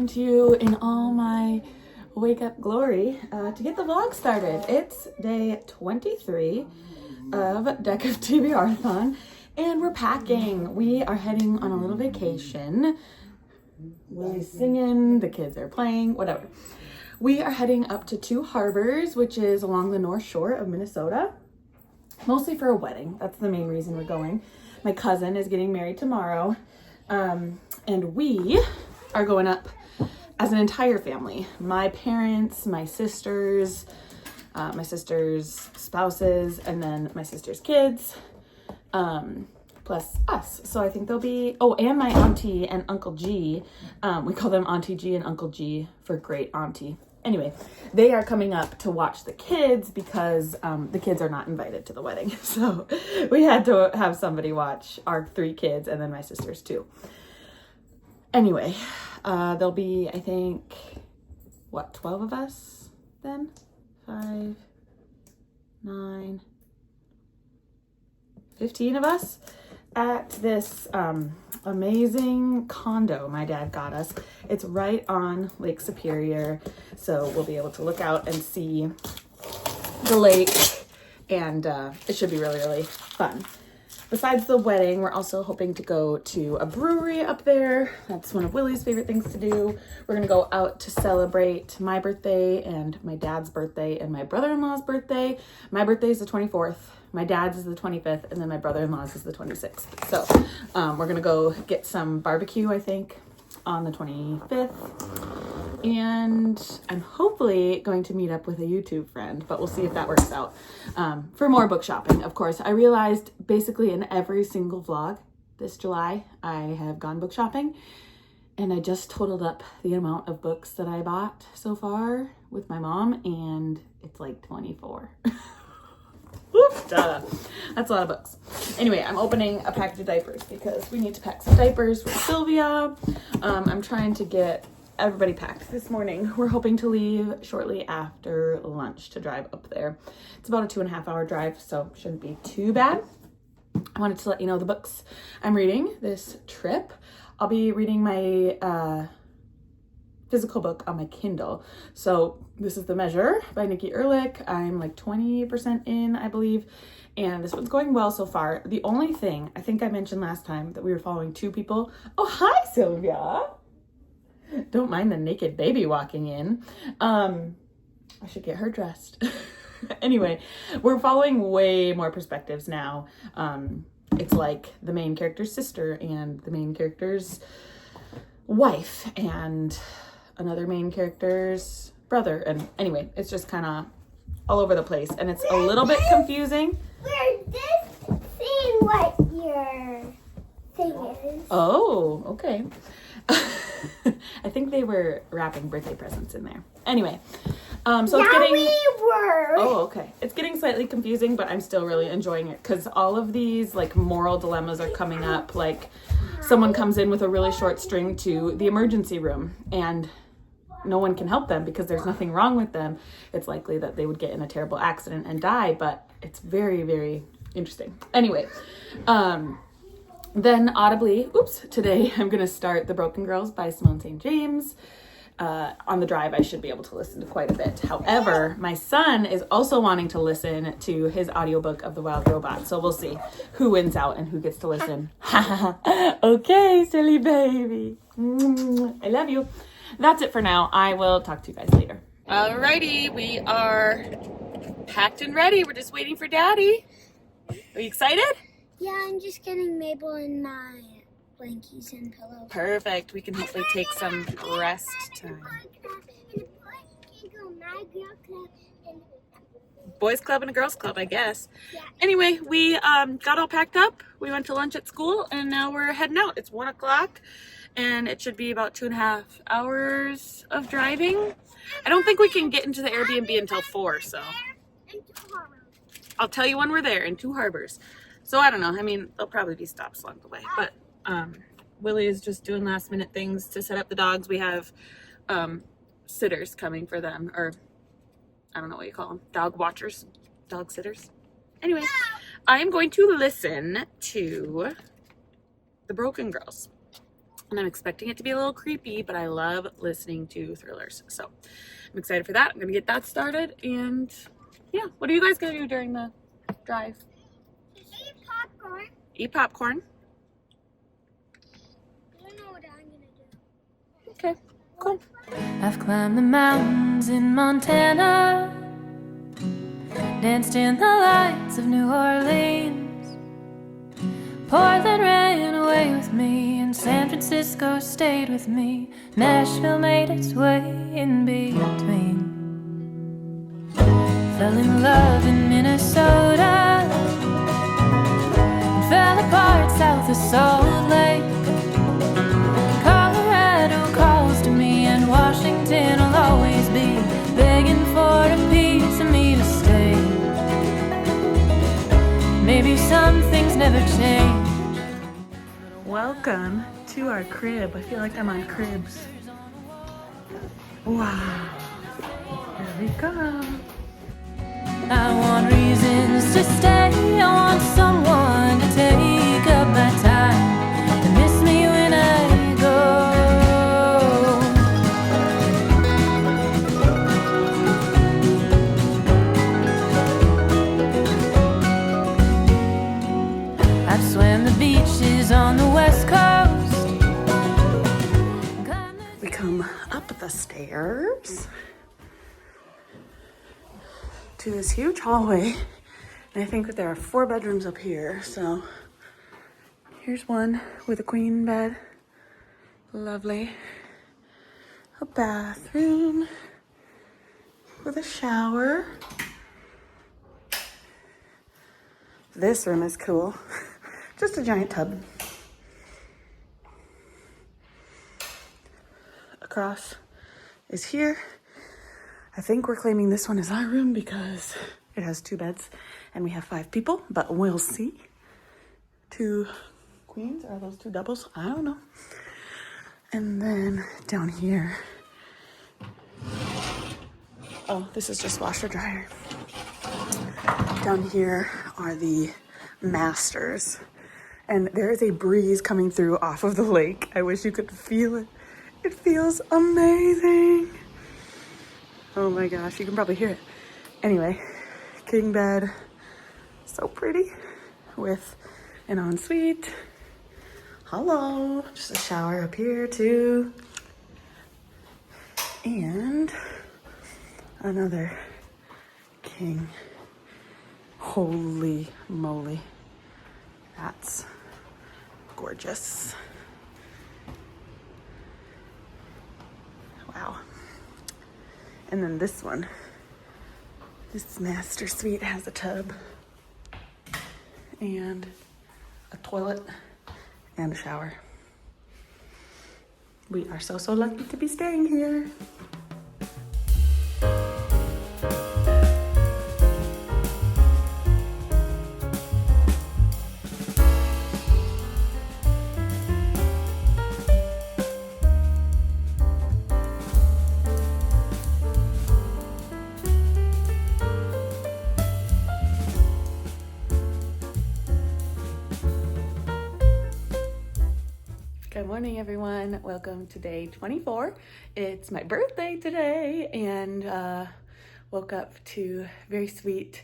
join you in all my wake up glory to get the vlog started. It's day 23 of Deck of TBRathon, and we're packing. We are heading on a little vacation. Willie's singing, the kids are playing, whatever. We are heading up to Two Harbors, which is along the North Shore of Minnesota, mostly for a wedding. That's the main reason we're going. My cousin is getting married tomorrow, and we are going up as an entire family. My parents, my sisters spouses, and then my sister's kids, plus us. So I think there'll be, oh, and my auntie and Uncle G. We call them Auntie G and Uncle G for great auntie. Anyway, they are coming up to watch the kids because the kids are not invited to the wedding. So we had to have somebody watch our 3 kids and then my sisters too. Anyway, there'll be, I think, what, 12 of us then? 5, 9, 15 of us at this amazing condo my dad got us. It's right on Lake Superior, so we'll be able to look out and see the lake, and it should be really, really fun. Besides the wedding, we're also hoping to go to a brewery up there. That's one of Willie's favorite things to do. We're gonna go out to celebrate my birthday and my dad's birthday and my brother-in-law's birthday. My birthday is the 24th. My dad's is the 25th, and then my brother-in-law's is the 26th. So we're gonna go get some barbecue, I think, on the 25th. And I'm hopefully going to meet up with a YouTube friend, but we'll see if that works out. For more book shopping, of course. I realized basically in every single vlog this July, I have gone book shopping, and I just totaled up the amount of books that I bought so far with my mom, and it's like 24. Whoop, duh. That's a lot of books. Anyway, I'm opening a package of diapers because we need to pack some diapers for Sylvia. I'm trying to get everybody packed this morning. We're hoping to leave shortly after lunch to drive up there. It's about a 2.5 hour drive, so shouldn't be too bad. I wanted to let you know the books I'm reading this trip. I'll be reading my physical book on my Kindle. So this is The Measure by Nikki Ehrlich. I'm like 20% in, I believe, and this one's going well so far. The only thing, I think I mentioned last time that we were following 2 people. Oh, hi, Sylvia. Don't mind the naked baby walking in. I should get her dressed. Anyway, we're following way more perspectives now. It's like the main character's sister and the main character's wife and another main character's brother. And anyway, it's just kind of all over the place, and it's a little bit confusing. We're just seeing what your thing is. Oh, okay. I think they were wrapping birthday presents in there. Anyway, so it's getting... we were. Oh, okay. It's getting slightly confusing, but I'm still really enjoying it because all of these like moral dilemmas are coming up. Like someone comes in with a really short string to the emergency room and no one can help them because there's nothing wrong with them. It's likely that they would get in a terrible accident and die, but it's very, very interesting. Anyway, then audibly, today I'm going to start The Broken Girls by Simone St. James. On the drive, I should be able to listen to quite a bit. However, my son is also wanting to listen to his audiobook of The Wild Robot. So we'll see who wins out and who gets to listen. Okay, silly baby. I love you. That's it for now. I will talk to you guys later. Alrighty, we are packed and ready. We're just waiting for Daddy. Are you excited? Yeah, I'm just getting Mabel in my blankies and pillows. Perfect. We can hopefully take some rest time. Boys club and a girls club, I guess. Yeah. Anyway, we got all packed up. We went to lunch at school, and now we're heading out. It's 1 o'clock, and it should be about 2.5 hours of driving. I don't think we can get into the Airbnb until 4, so I'll tell you when we're there, in Two Harbors. So I don't know. I mean, there'll probably be stops along the way, but Willie is just doing last minute things to set up the dogs. We have sitters coming for them, or I don't know what you call them, dog watchers, dog sitters. Anyway, I am going to listen to The Broken Girls. and I'm expecting it to be a little creepy, but I love listening to thrillers. So I'm excited for that. I'm gonna get that started, and yeah, what are you guys gonna do during the drive? Eat popcorn. Eat popcorn. You know what I'm gonna do. Okay, cool. I've climbed the mountains in Montana, danced in the lights of New Orleans. Portland ran away with me, and San Francisco stayed with me. Nashville made its way in between. Fell in love in Minnesota, and fell apart south of Salt Lake. Colorado calls to me, and Washington will always be begging for a piece of me to stay. Maybe some things never change. Welcome to our crib. I feel like I'm on Cribs. Wow. Here we go. I want reasons to stay. I want someone to take up my time, to miss me when I go. I've swam the beaches on the West Coast. We come up the stairs to this huge hallway, and I think that there are 4 bedrooms up here. So here's one with a queen bed, lovely. A bathroom with a shower. This room is cool. Just a giant tub. Across is here. I think we're claiming this one as our room because it has 2 beds and we have 5 people, but we'll see. 2 queens, are those 2 doubles? I don't know. And then down here, oh, this is just washer dryer. Down here are the masters, and there is a breeze coming through off of the lake. I wish you could feel it. It feels amazing. Oh my gosh, you can probably hear it. Anyway, king bed, so pretty, with an ensuite. Hello, just a shower up here too. And another king. Holy moly, that's gorgeous. Wow. And then this one, this master suite has a tub and a toilet and a shower. We are so lucky to be staying here. Good morning, everyone. Welcome to day 24. It's my birthday today, and woke up to very sweet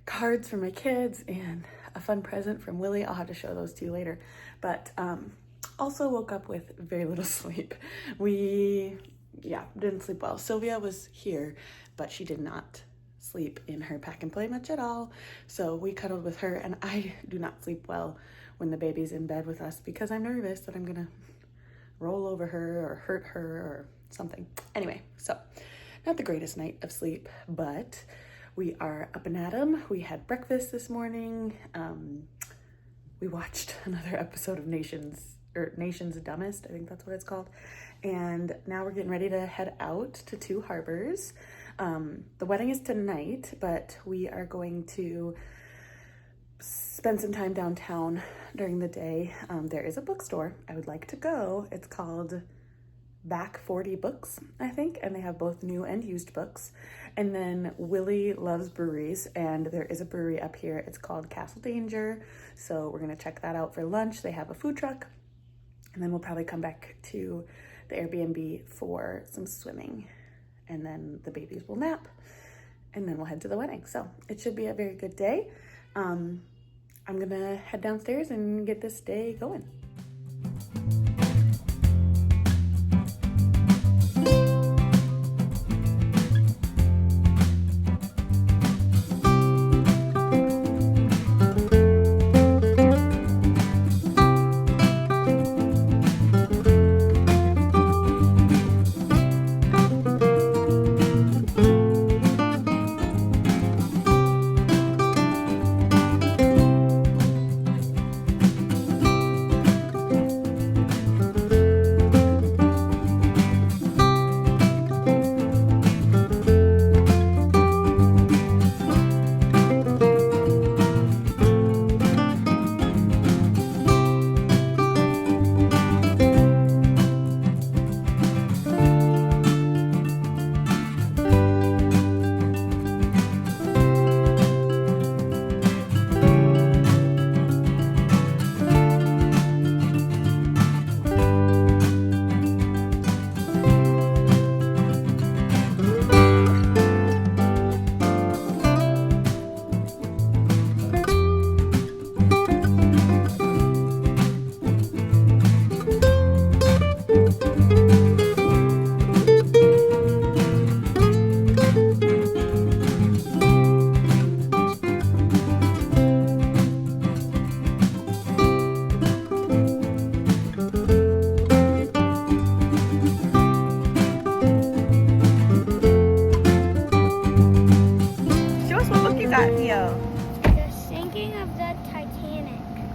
cards from my kids and a fun present from Willie. I'll have to show those to you later. But also woke up with very little sleep. We didn't sleep well. Sylvia was here, but she did not sleep in her pack and play much at all. So we cuddled with her, and I do not sleep well when the baby's in bed with us because I'm nervous that I'm gonna roll over her or hurt her or something. Anyway, so not the greatest night of sleep, but we are up and at 'em. We had breakfast this morning. We watched another episode of Nation's Dumbest, I think that's what it's called. And now we're getting ready to head out to Two Harbors. The wedding is tonight, but we are going to spend some time downtown during the day. There is a bookstore I would like to go. It's called Back 40 Books, I think, and they have both new and used books. And then Willie loves breweries, and there is a brewery up here. It's called Castle Danger, so we're gonna check that out for lunch. They have a food truck, And then we'll probably come back to the Airbnb for some swimming. And then the babies will nap. And then we'll head to the wedding. So it should be a very good day. I'm gonna head downstairs and get this day going.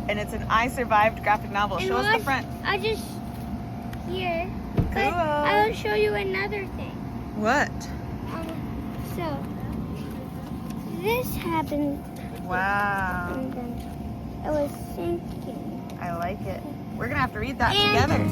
And it's an I Survived graphic novel. Show us the front. I just here. Cool. I will show you another thing. What? So this happened. Wow. And then it was sinking. I like it. We're gonna have to read that together.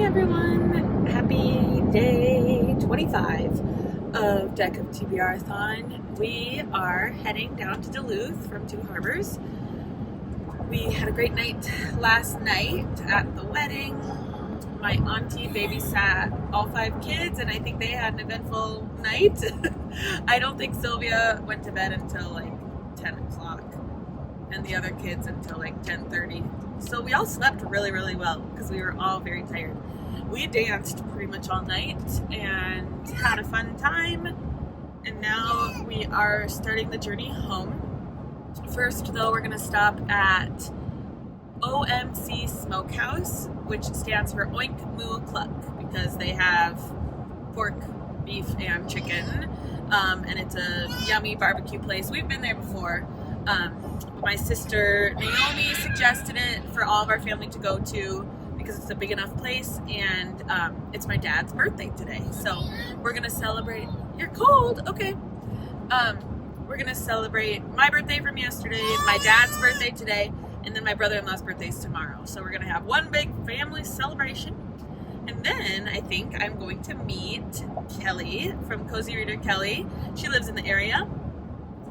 Everyone, happy day 25 of Deck of TBRathon. We are heading down to Duluth from Two Harbors. We had a great night last night at the wedding. My auntie babysat all 5 kids, and I think they had an eventful night. I don't think Sylvia went to bed until like 10 o'clock, and the other kids until like 10:30. So we all slept really, really well because we were all very tired. We danced pretty much all night and had a fun time. And now we are starting the journey home. First, though, we're gonna stop at OMC Smokehouse, which stands for Oink Moo Cluck, because they have pork, beef, and chicken. And it's a yummy barbecue place. We've been there before. My sister Naomi suggested it for all of our family to go to because it's a big enough place, and it's my dad's birthday today. So we're gonna celebrate. You're cold, okay. We're gonna celebrate my birthday from yesterday, my dad's birthday today, And then my brother-in-law's birthday is tomorrow. So we're going to have one big family celebration. And then I think I'm going to meet Kelly from Cozy Reader Kelly. She lives in the area.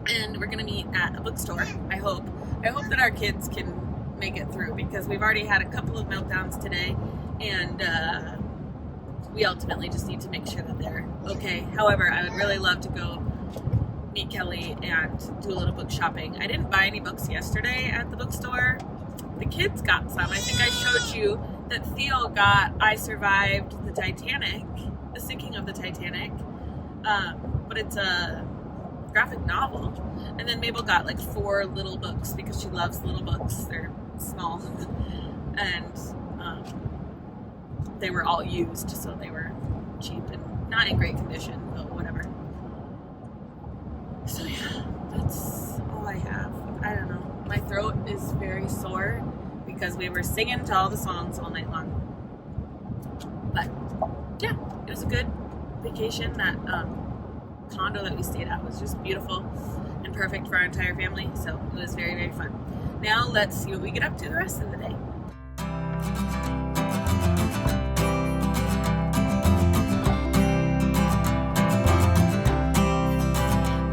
And we're going to meet at a bookstore, I hope. I hope that our kids can make it through, because we've already had a couple of meltdowns today. And we ultimately just need to make sure that they're okay. However, I would really love to go meet Kelly and do a little book shopping. I didn't buy any books yesterday at the bookstore. The kids got some. I think I showed you that Theo got I Survived the Titanic, the sinking of the Titanic, but it's a graphic novel. And then Mabel got like 4 little books because she loves little books. They're small. And they were all used, so they were cheap and not in great condition, but whatever. So yeah, that's all I have. I don't know. My throat is very sore because we were singing to all the songs all night long. But yeah, it was a good vacation. That condo that we stayed at was just beautiful and perfect for our entire family. So it was very, very fun. Now let's see what we get up to the rest of the day.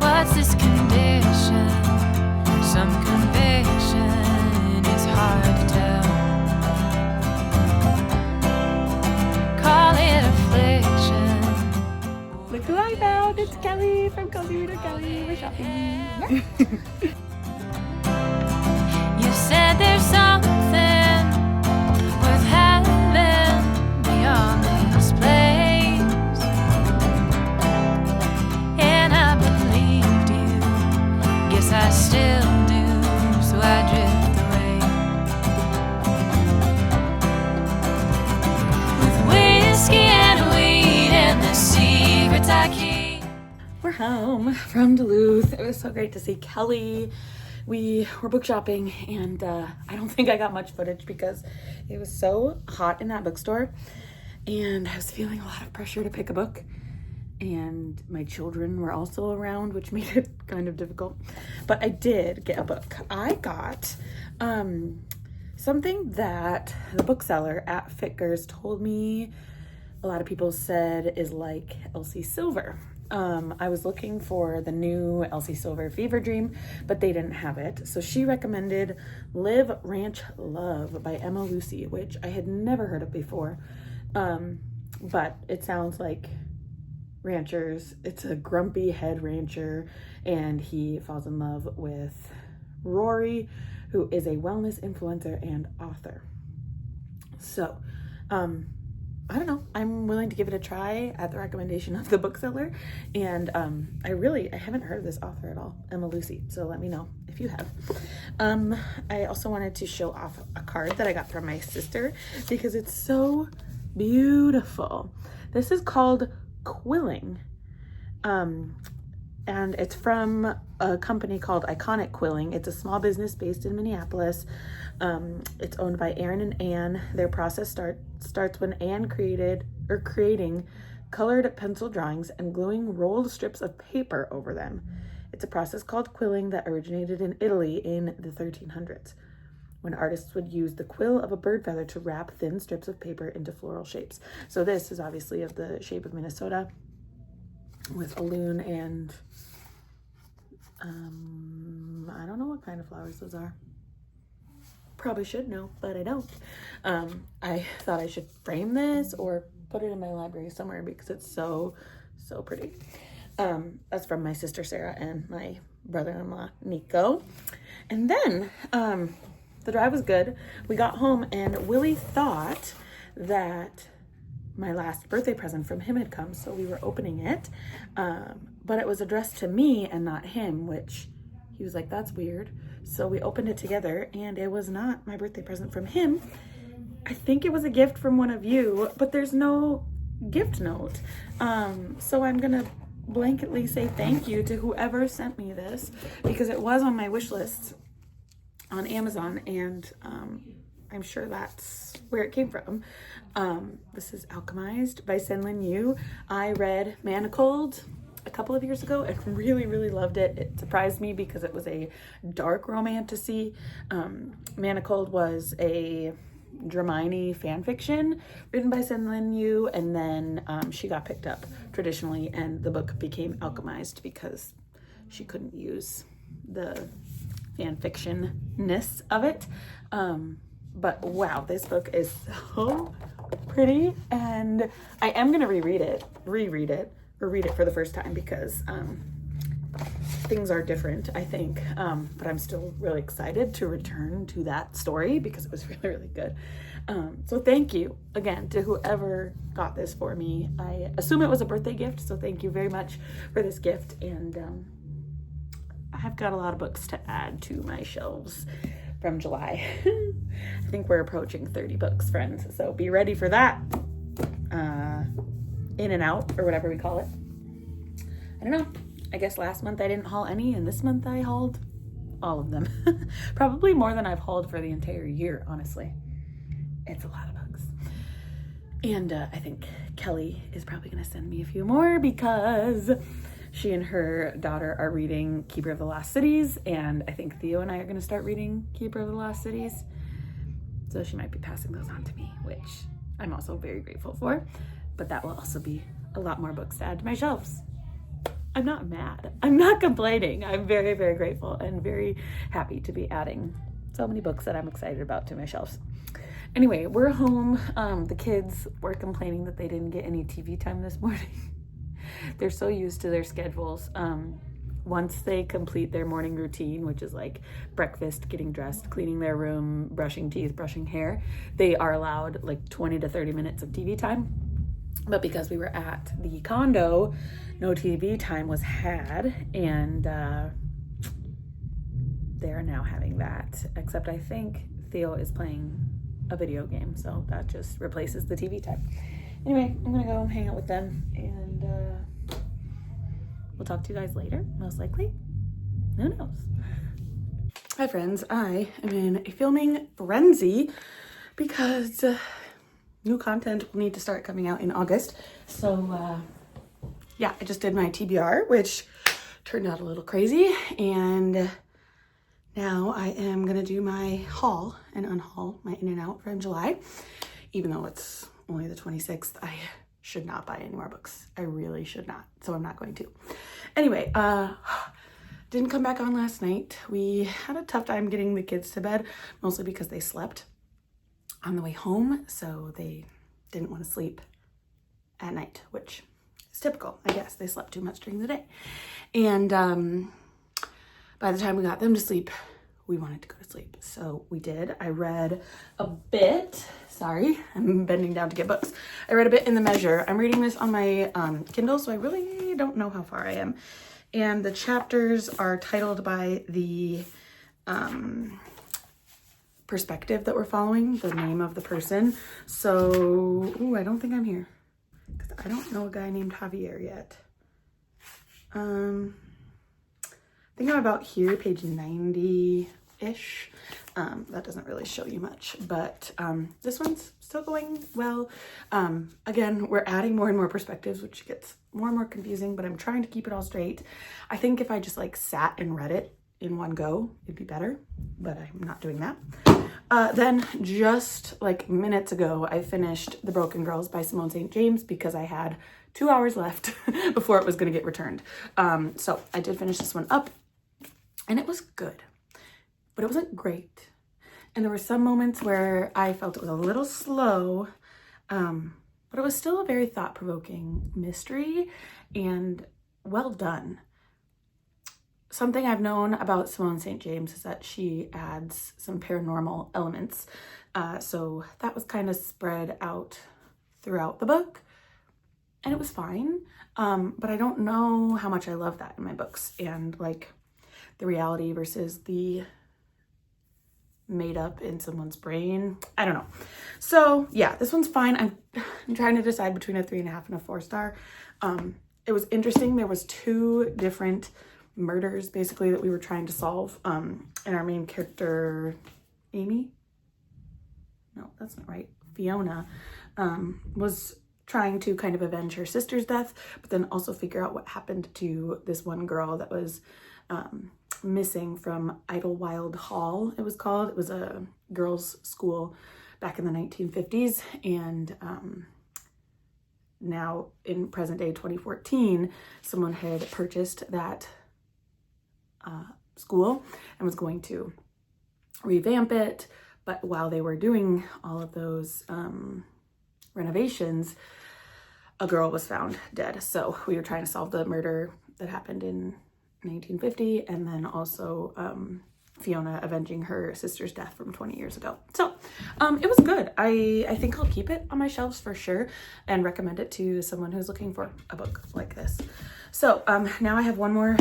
What's this condition? Some conviction, it's hard to tell. Call it affliction. Look who I found! It's Kelly from Cozy Reader Kelly. We're shopping. You said there's something worth having beyond this place, and I believed you. Guess I still do, so I drift away with whiskey and weed and the secrets I keep. We're home from Duluth. It was so great to see Kelly. We were book shopping, and I don't think I got much footage because it was so hot in that bookstore, and I was feeling a lot of pressure to pick a book, and my children were also around, which made it kind of difficult. But I did get a book. I got something that the bookseller at Fitkers told me a lot of people said is like Elsie Silver. I was looking for the new Elsie Silver Fever Dream, but they didn't have it. So she recommended Live, Ranch, Love by Emma Lucy, which I had never heard of before. But it sounds like ranchers. It's a grumpy head rancher, and he falls in love with Rory, who is a wellness influencer and author. So, I don't know. I'm willing to give it a try at the recommendation of the bookseller. And I haven't heard of this author at all, Emma Lucy. So let me know if you have. I also wanted to show off a card that I got from my sister because it's so beautiful. This is called Quilling. And it's from a company called Iconic Quilling. It's a small business based in Minneapolis. It's owned by Aaron and Ann. Their process starts when Ann creating colored pencil drawings and gluing rolled strips of paper over them. It's a process called quilling that originated in Italy in the 1300s, when artists would use the quill of a bird feather to wrap thin strips of paper into floral shapes. So this is obviously of the shape of Minnesota, with a loon and I don't know what kind of flowers those are. Probably should know, but I don't. I thought I should frame this or put it in my library somewhere because it's so pretty. That's from my sister Sarah and my brother-in-law Nico. And then the drive was good. We got home and Willie thought that my last birthday present from him had come, so we were opening it, but it was addressed to me and not him, which he was like, that's weird. So we opened it together, and it was not my birthday present from him. I think it was a gift from one of you, but there's no gift note. So I'm gonna blanketly say thank you to whoever sent me this, because it was on my wish list on Amazon, and I'm sure that's where it came from. This is Alchemized by Senlin Yu. I read Manacled a couple of years ago and really, really loved it. It surprised me because it was a dark romantasy. Manacled was a Dramini fan fiction written by Sen Lin Yu, and then she got picked up traditionally and the book became alchemized because she couldn't use the fan fiction-ness of it. But wow, this book is so pretty, and I am gonna reread it or read it for the first time because things are different, I think, but I'm still really excited to return to that story because it was really, really good. So thank you again to whoever got this for me. I assume it was a birthday gift, so thank you very much for this gift, and I've got a lot of books to add to my shelves from July. I think we're approaching 30 books, friends, so be ready for that. In and out, or whatever we call it. I don't know. I guess last month I didn't haul any, and this month I hauled all of them. Probably more than I've hauled for the entire year, honestly. It's a lot of books. And I think Kelly is probably going to send me a few more because she and her daughter are reading Keeper of the Lost Cities, and I think Theo and I are going to start reading Keeper of the Lost Cities. So she might be passing those on to me, which I'm also very grateful for. But that will also be a lot more books to add to my shelves. I'm not mad. I'm not complaining. I'm very, very grateful and very happy to be adding so many books that I'm excited about to my shelves. Anyway, we're home. The kids were complaining that they didn't get any TV time this morning. They're so used to their schedules. Once they complete their morning routine, which is like breakfast, getting dressed, cleaning their room, brushing teeth, brushing hair, they are allowed like 20 to 30 minutes of TV time. But because we were at the condo, no TV time was had, and they're now having that. Except I think Theo is playing a video game, so that just replaces the TV time. Anyway, I'm gonna go hang out with them, and we'll talk to you guys later, most likely. Who knows? Hi friends, I am in a filming frenzy because new content will need to start coming out in August. So yeah, I just did my TBR, which turned out a little crazy, and now I am gonna do my haul and unhaul my in and out from July. Even though it's only the 26th, I should not buy any more books. I really should not, so I'm not going to. Anyway, didn't come back on last night. We had a tough time getting the kids to bed, mostly because they slept on the way home, so they didn't want to sleep at night, which is typical, I guess. They slept too much during the day. And by the time we got them to sleep, we wanted to go to sleep. So we did. I read a bit. Sorry, I'm bending down to get books. I read a bit in The Measure. I'm reading this on my Kindle, so I really don't know how far I am. And the chapters are titled by the perspective that we're following, the name of the person. So, ooh, I don't think I'm here because I don't know a guy named Javier yet. I think I'm about here, page 90-ish. That doesn't really show you much, but this one's still going well. Again, we're adding more and more perspectives, which gets more and more confusing, but I'm trying to keep it all straight. I think if I just like sat and read it in one go, it'd be better, but I'm not doing that. Then just like minutes ago, I finished The Broken Girls by Simone St. James because I had 2 hours left before it was going to get returned. So I did finish this one up, and it was good, but it wasn't great. And there were some moments where I felt it was a little slow, but it was still a very thought-provoking mystery and well done. Something I've known about Simone St. James is that she adds some paranormal elements. So that was kind of spread out throughout the book, and it was fine. But I don't know how much I love that in my books, and like the reality versus the made up in someone's brain. I don't know. So yeah, this one's fine. I'm trying to decide between a 3.5 and a 4 star. It was interesting. There was 2 different murders basically that we were trying to solve, and our main character Amy, no, that's not right, Fiona, was trying to kind of avenge her sister's death, but then also figure out what happened to this one girl that was missing from Idlewild Hall, it was called. It was a girls' school back in the 1950s, and now in present day 2014, someone had purchased that school and was going to revamp it, but while they were doing all of those renovations, a girl was found dead. So we were trying to solve the murder that happened in 1950, and then also Fiona avenging her sister's death from 20 years ago. So it was good. I think I'll keep it on my shelves for sure and recommend it to someone who's looking for a book like this. So now I have one more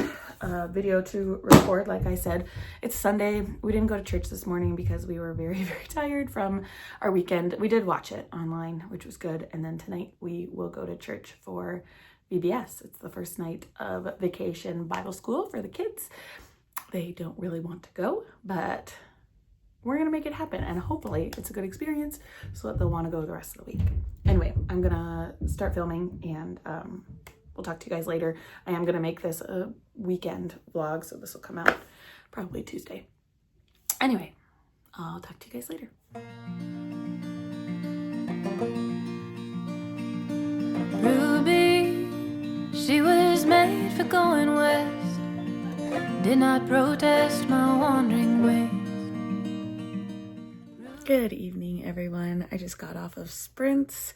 video to record. Like I said, it's Sunday. We didn't go to church this morning because we were very, very tired from our weekend. We did watch it online, which was good. And then tonight we will go to church for VBS. It's the first night of vacation Bible school for the kids. They don't really want to go, but we're gonna make it happen, and hopefully it's a good experience so that they'll want to go the rest of the week. Anyway, I'm gonna start filming, and we'll talk to you guys later. I am gonna make this a weekend vlog, so this will come out probably Tuesday. Anyway, I'll talk to you guys later. Ruby, she was made for going west. Did not protest my wandering ways. Good evening, everyone. I just got off of sprints.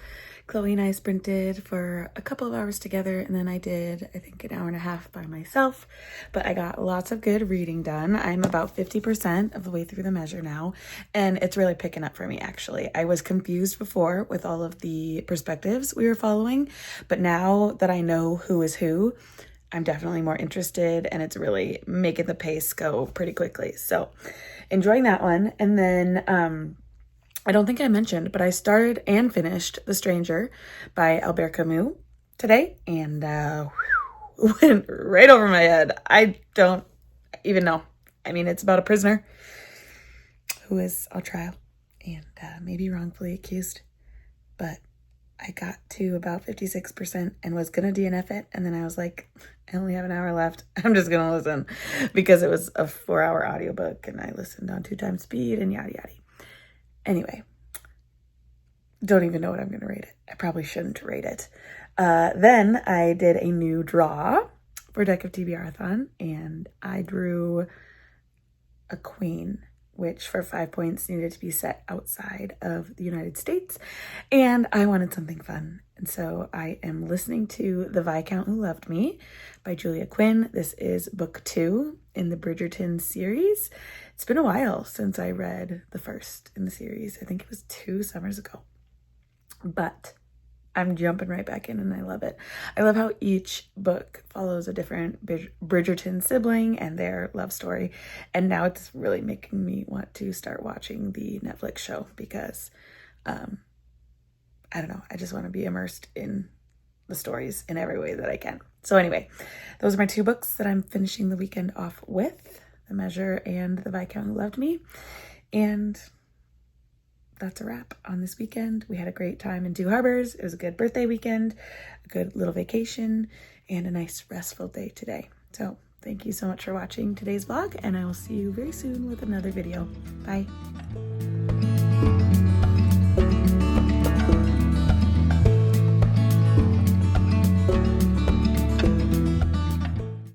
Chloe and I sprinted for a couple of hours together, and then I did, I think, an hour and a half by myself, but I got lots of good reading done. I'm about 50% of the way through the measure now, and it's really picking up for me, actually. I was confused before with all of the perspectives we were following, but now that I know who is who, I'm definitely more interested, and it's really making the pace go pretty quickly. So enjoying that one. And then I don't think I mentioned, but I started and finished The Stranger by Albert Camus today, and went right over my head. I don't even know. I mean, it's about a prisoner who is on trial and maybe wrongfully accused, but I got to about 56% and was gonna DNF it, and then I was like, I only have an hour left. I'm just gonna listen, because it was a 4-hour audiobook and I listened on 2 times speed and yada yada. Anyway, don't even know what I'm gonna rate it. I probably shouldn't rate it. Then I did a new draw for Deck of TBRathon, and I drew a queen, which for 5 points needed to be set outside of the United States. And I wanted something fun. And so I am listening to The Viscount Who Loved Me by Julia Quinn. This is book 2 in the Bridgerton series. It's been a while since I read the first in the series. I think it was 2 summers ago. But I'm jumping right back in, and I love it. I love how each book follows a different Bridgerton sibling and their love story. And now it's really making me want to start watching the Netflix show, because, I don't know, I just want to be immersed in the stories in every way that I can. So anyway, those are my 2 books that I'm finishing the weekend off with, The Measure and The Viscount Who Loved Me. And that's a wrap on this weekend. We had a great time in 2 Harbors. It was a good birthday weekend, a good little vacation, and a nice restful day today. So thank you so much for watching today's vlog, and I will see you very soon with another video. Bye.